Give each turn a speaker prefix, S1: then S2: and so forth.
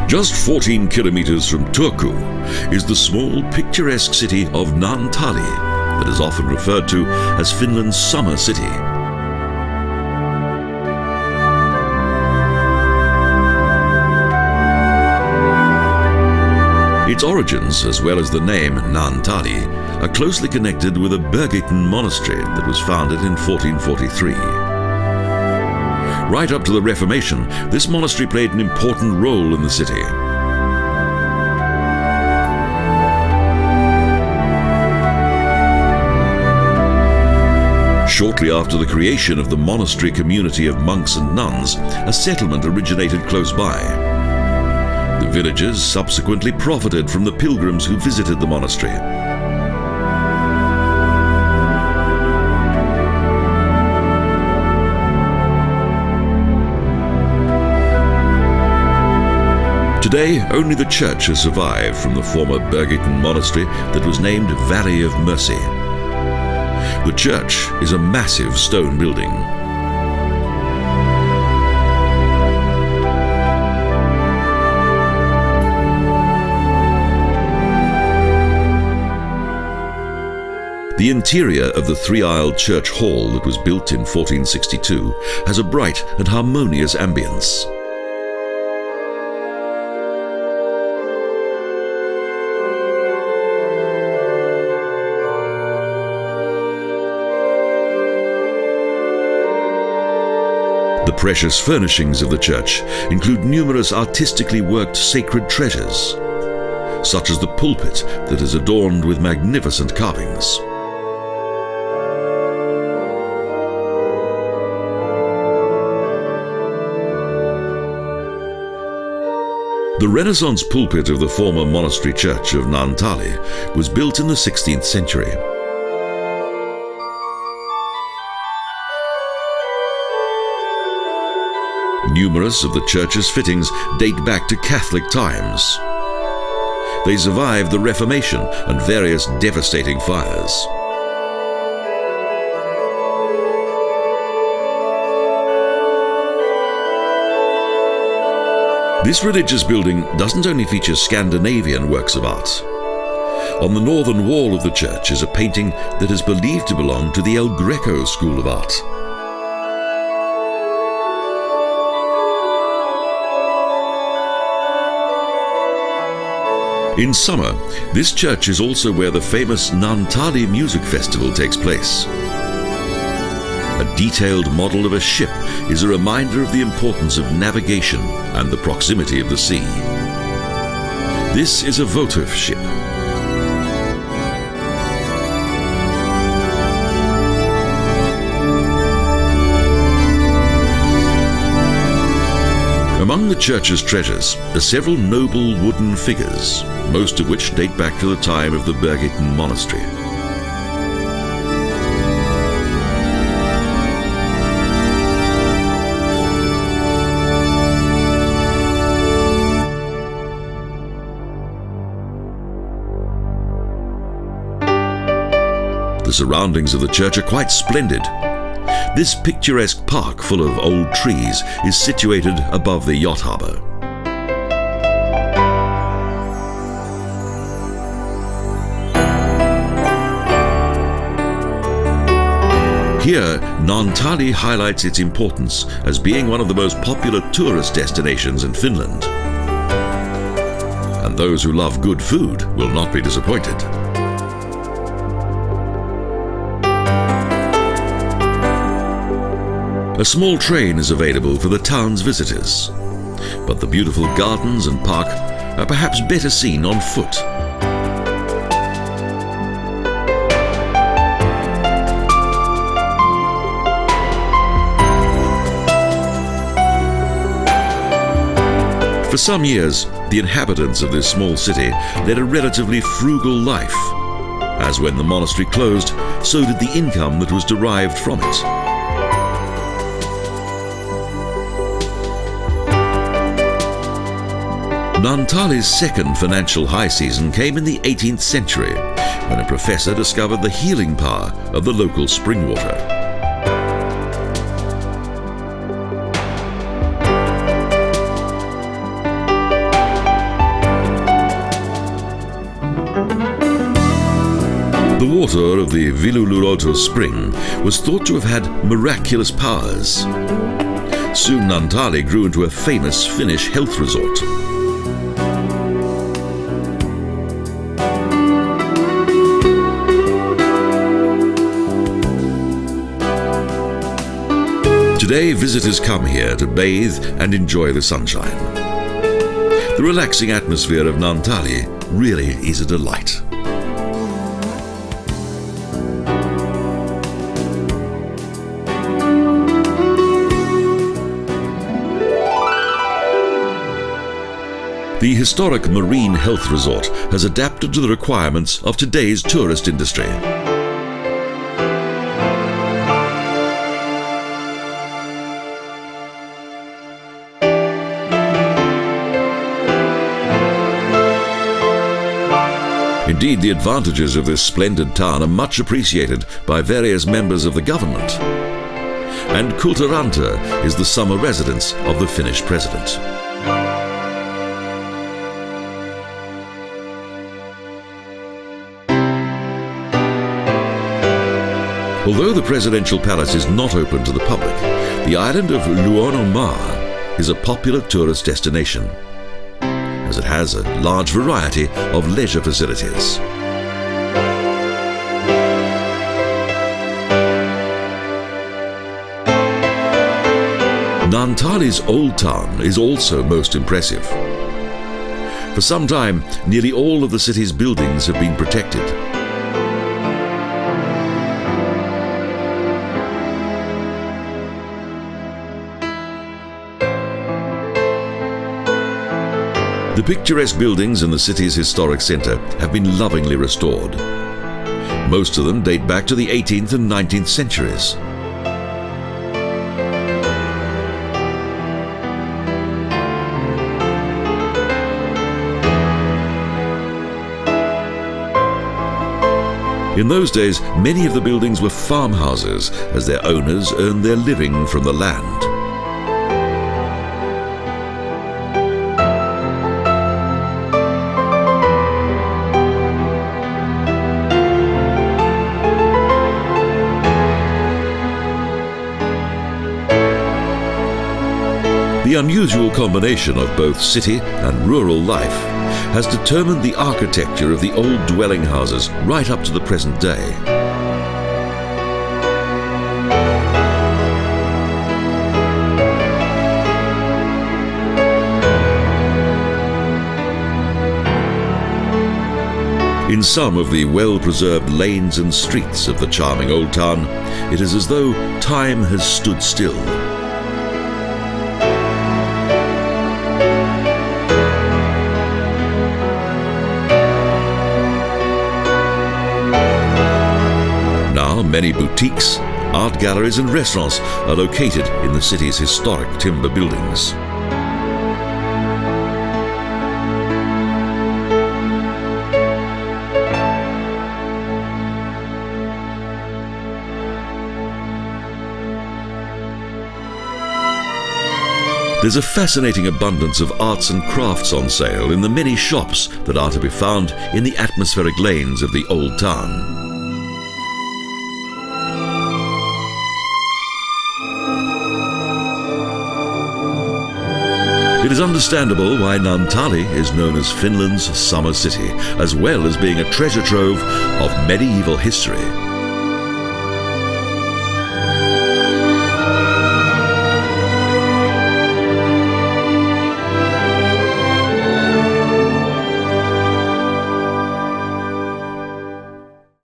S1: Just 14 kilometres from Turku is the small picturesque city of Naantali that is often referred to as Finland's summer city. Its origins, as well as the name Naantali, are closely connected with a Birgitten monastery that was founded in 1443. Right up to the Reformation, this monastery played an important role in the city. Shortly after the creation of the monastery community of monks and nuns, a settlement originated close by. The villagers subsequently profited from the pilgrims who visited the monastery. Today, only the church has survived from the former Birgitten monastery that was named Valley of Mercy. The church is a massive stone building. The interior of the three-aisled church hall that was built in 1462 has a bright and harmonious ambience. The precious furnishings of the church include numerous artistically worked sacred treasures, such as the pulpit that is adorned with magnificent carvings. The Renaissance pulpit of the former monastery church of Naantali was built in the 16th century. Numerous of the church's fittings date back to Catholic times. They survived the Reformation and various devastating fires. This religious building doesn't only feature Scandinavian works of art. On the northern wall of the church is a painting that is believed to belong to the El Greco school of art. In summer, this church is also where the famous Naantali music festival takes place. A detailed model of a ship is a reminder of the importance of navigation and the proximity of the sea. This is a votive ship. Among the church's treasures are several noble wooden figures, most of which date back to the time of the Birgitten monastery. The surroundings of the church are quite splendid. This picturesque park full of old trees is situated above the yacht harbour. Here, Naantali highlights its importance as being one of the most popular tourist destinations in Finland. And those who love good food will not be disappointed. A small train is available for the town's visitors, but the beautiful gardens and park are perhaps better seen on foot. For some years, the inhabitants of this small city led a relatively frugal life, as when the monastery closed, so did the income that was derived from it. Naantali's second financial high season came in the 18th century, when a professor discovered the healing power of the local spring water. The water of the Viluluoto Spring was thought to have had miraculous powers. Soon Naantali grew into a famous Finnish health resort. Today, visitors come here to bathe and enjoy the sunshine. The relaxing atmosphere of Naantali really is a delight. The historic marine health resort has adapted to the requirements of today's tourist industry. Indeed, the advantages of this splendid town are much appreciated by various members of the government. And Kultaranta is the summer residence of the Finnish president. Although the presidential palace is not open to the public, the island of Luonnonmaa is a popular tourist destination, as it has a large variety of leisure facilities. Naantali's old town is also most impressive. For some time, nearly all of the city's buildings have been protected. The picturesque buildings in the city's historic centre have been lovingly restored. Most of them date back to the 18th and 19th centuries. In those days, many of the buildings were farmhouses, as their owners earned their living from the land. The unusual combination of both city and rural life has determined the architecture of the old dwelling houses right up to the present day. In some of the well-preserved lanes and streets of the charming old town, it is as though time has stood still. Many boutiques, art galleries and restaurants are located in the city's historic timber buildings. There's a fascinating abundance of arts and crafts on sale in the many shops that are to be found in the atmospheric lanes of the old town. It is understandable why Naantali is known as Finland's summer city, as well as being a treasure trove of medieval history.